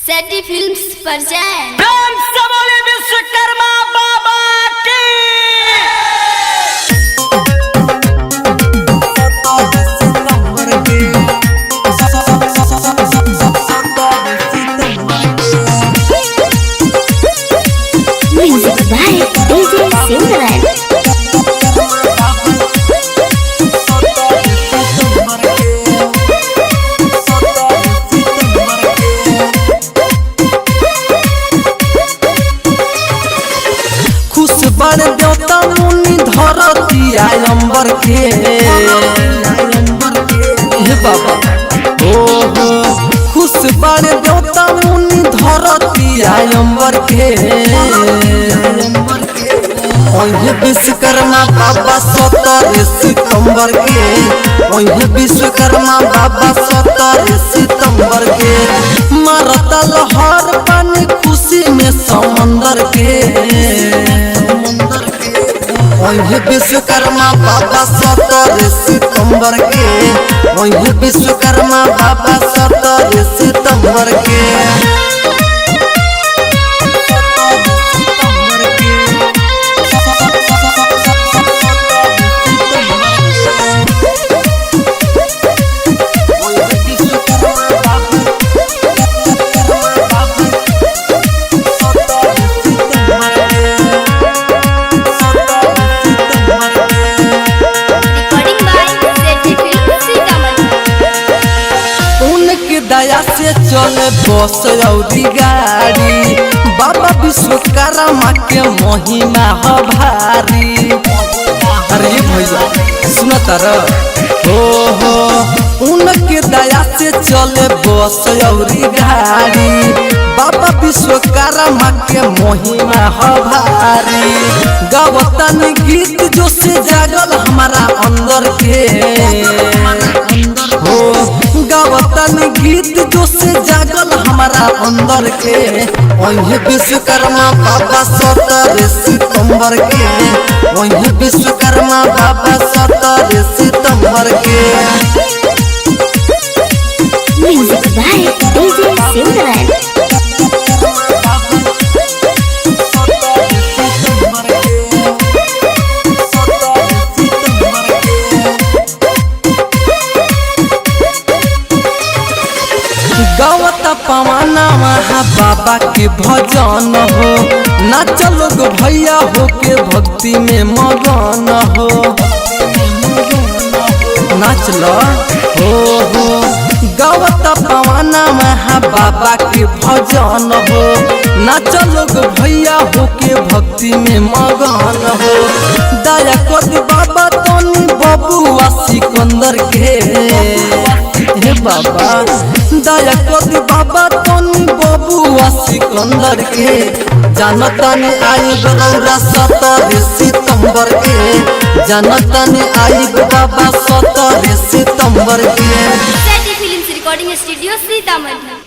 सेटी films present Ram सबोले Vishwakarma बाबा की म्यूजिक बाय डीजे सिमरन। बड़ देवता मुनि धरती आयंबर के हे बाबा हो खुश बड़ देवता मुनि धरती आयंबर के ओहे विश्वकर्मा बाबा 17 सितंबर के ओहे विश्वकर्मा बाबा 17 सितंबर के मारता लहर पानी खुशी में समंदर के ओहे विश्वकर्मा बाबा 17 सितंबर के ओहे विश्वकर्मा बाबा 17 सितंबर के दया से चले बस और गाड़ी बाबा विश्वकर्मा के महिमा ह भारी। अरे भैया सुनो तर हो उनके दया से चले बस और गाड़ी बाबा विश्वकर्मा के महिमा ह भारी। गवतन गीत जो से जागल हमारा अंदर के हो गवतन गीत जो से जागल हमारा अंदर के ओहे विश्वकर्मा बाबा 17 सितंबर के ओहे विश्वकर्मा बाबा 17 सितंबर के म्यूजिक बाय डीजे सिमरन। गवत पवाना महा बाबा के भजन हो नाच लोग भैया हो के भक्ति में मगन हो नाच लो हो गवत पवाना महा बाबा के भजन हो नाच लोग भैया हो के भक्ति में मगन हो दया कर बाबा तोनी बबुआ सिकंदर के हे बाबा दया कर बाबा तोनी बबुआ सिकंदर के जानता ने आई गौरा 17 सितंबर के जानता ने आई बाबा 17 सितंबर के सेटी फिल्म्स रिकॉर्डिंग स्टूडियो सीतामढ़ी।